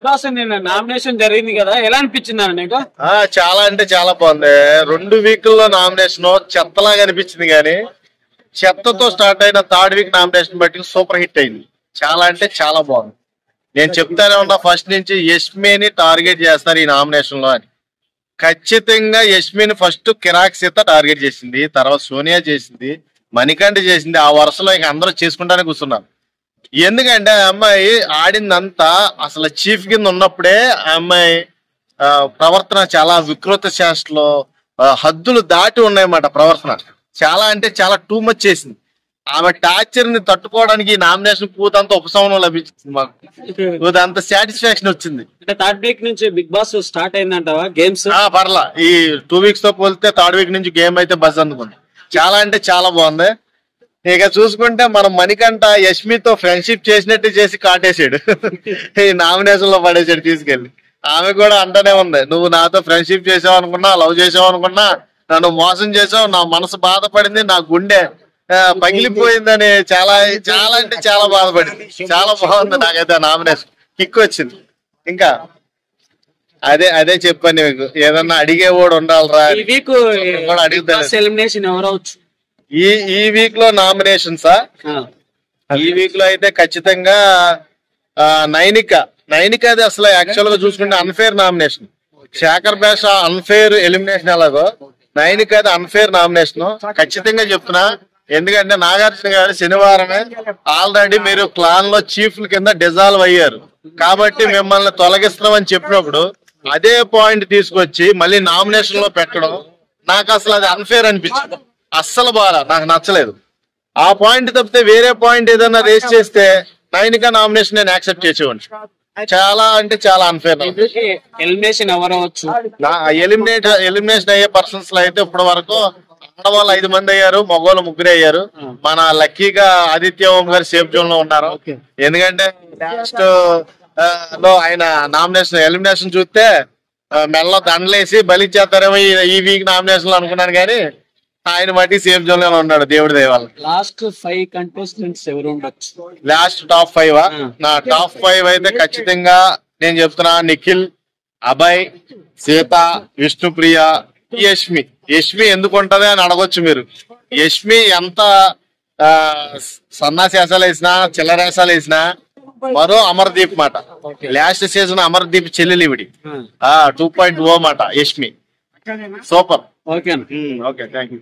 Because నిన్న nomination జరిగింది కదా, ఎలా అనిపించింది అన్న నీకు? చాలా అంటే చాలా బాగుంది. 2 వీకుల్లో నామినేషన్ చెత్తలాగా అనిపించింది, కానీ చెత్తతో స్టార్ట్ అయిన 3rd వీక్ నామినేషన్ బట్టి సూపర్ హిట్ అయింది. చాలా అంటే చాలా బాగుంది. నేను చెప్తానే ఉన్నా ఫస్ట్ నుంచి యష్మిని టార్గెట్ చేస్తారు ఈ నామినేషన్ లో అని. ఖచ్చితంగా యష్మిని ఫస్ట్ కిరాక్ సీత టార్గెట్ చేసింది, తర్వాత సోనియా చేసింది, మణికంఠ చేసింది. ఆ వరుసలో ఇంక అందరూ చేసుకుంటానే కూర్చున్నారు. ఎందుకంటే ఆ అమ్మాయి ఆడిందంతా అసలు చీఫ్ కింద ఉన్నప్పుడే ఆ అమ్మాయి ప్రవర్తన చాలా వికృత చేష్టలో హద్దులు దాటి ఉన్నాయన్నమాట. ప్రవర్తన చాలా అంటే చాలా టూ మచ్ చేసింది. ఆమె టార్చర్ ని తట్టుకోవడానికి నామినేషన్ పూతంతా ఉపశమనం లభించింది మాకు. అంత సాటిస్ఫాక్షన్ వచ్చింది. అంటే 3rd వీక్ నుంచి బిగ్ బాస్ స్టార్ట్ అయిందంటావా గేమ్స్? పర్లా ఈ 2 వీక్స్ తో పోలితే 3rd వీక్ నుంచి గేమ్ అయితే బస్ అందుకుంది. చాలా అంటే చాలా బాగుంది. ఇక చూసుకుంటే మనం మణికంఠ యష్మితో ఫ్రెండ్షిప్ చేసినట్టు చేసి కాటేసాడు. ఈ నామినేషన్ లో పడేసాడు తీసుకెళ్లి. ఆమె కూడా అంటనే ఉంది, నువ్వు నాతో ఫ్రెండ్షిప్ చేసావు అనుకున్నా, లవ్ చేసావు అనుకున్నా, నన్ను మోసం చేసావు, నా మనసు బాధపడింది, నా గుండె పగిలిపోయిందని చాలా చాలా అంటే చాలా బాధపడింది. చాలా బాగుంది. నాకైతే నామినేషన్ కిక్ వచ్చింది. ఇంకా అదే చెప్పాను మీకు, ఏదన్నా అడిగేవాడు ఉండాలిరా. ఎలిమినేషన్ ఎవరవచ్చు ఈ వీక్ లో నామినేషన్సా? ఈ వీక్ లో అయితే ఖచ్చితంగా నైనికది అసలు యాక్చువల్ గా చూసుకుంటే అన్ఫేర్ నామినేషన్. శేఖర్ భాష అన్ఫేర్ ఎలిమినేషన్ ఎలాగో నైనికది అన్ఫేర్ నామినేషన్ ఖచ్చితంగా చెప్తున్నా. ఎందుకంటే నాగార్జున గారు శనివారమే ఆల్రెడీ మీరు క్లాన్ లో చీఫ్ల కింద డిజాల్వ్ అయ్యారు కాబట్టి మిమ్మల్ని తొలగిస్తామని చెప్పినప్పుడు అదే పాయింట్ తీసుకొచ్చి మళ్ళీ నామినేషన్ లో పెట్టడం నాకు అసలు అది అన్ఫేర్ అనిపించింది. అస్సలు బాగా నాకు నచ్చలేదు. ఆ పాయింట్ తప్పితే వేరే పాయింట్ ఏదైనా రేస్ చేస్తే నైనిక నామినేషన్ నేను యాక్సెప్ట్ చేసేవాడిని. చాలా అంటే చాలా అన్ఫేర్. ఎలిమినేషన్ ఎవరవచ్చు? ఎలిమినేషన్ అయ్యే పర్సన్స్ లో అయితే ఇప్పటి వరకు ఆడవాళ్ళు 5 మంది అయ్యారు, మగవాళ్ళు 3 అయ్యారు. మన లక్కీగా ఆదిత్య ఓం గారు సేఫ్ జోన్ లో ఉన్నారు. ఎందుకంటే లాస్ట్ లో ఆయన నామినేషన్ ఎలిమినేషన్ చూస్తే మెల్ల దండలేసి బలిచ్చేస్తారేమో ఈ వీక్ నామినేషన్ లో అనుకున్నాను, కానీ ఆయన మట్టి సేఫ్ జోన్ లో ఉన్నాడు దేవుడి దయవల్ల. లాస్ట్ 5 కంటెస్టెంట్స్ ఎవరు ఉండొచ్చు? లాస్ట్ టాప్ 5 నా టాప్ 5 అయితే ఖచ్చితంగా నేను చెప్తున్నా, నిఖిల్, అభయ్, సీత, విష్ణుప్రియ, యష్మి ఎందుకు ఉంటది అని అడగొచ్చు మీరు. యష్మి ఎంత సన్నాసేసాలు వేసినా చిల్లరేసాలు వేసినా మరో అమర్దీప్ మాట. లాస్ట్ సీజన్ అమర్దీప్ చెల్లెలు ఇవిడి 2.0 మాట Yashmi. Super. Okay okay thank you.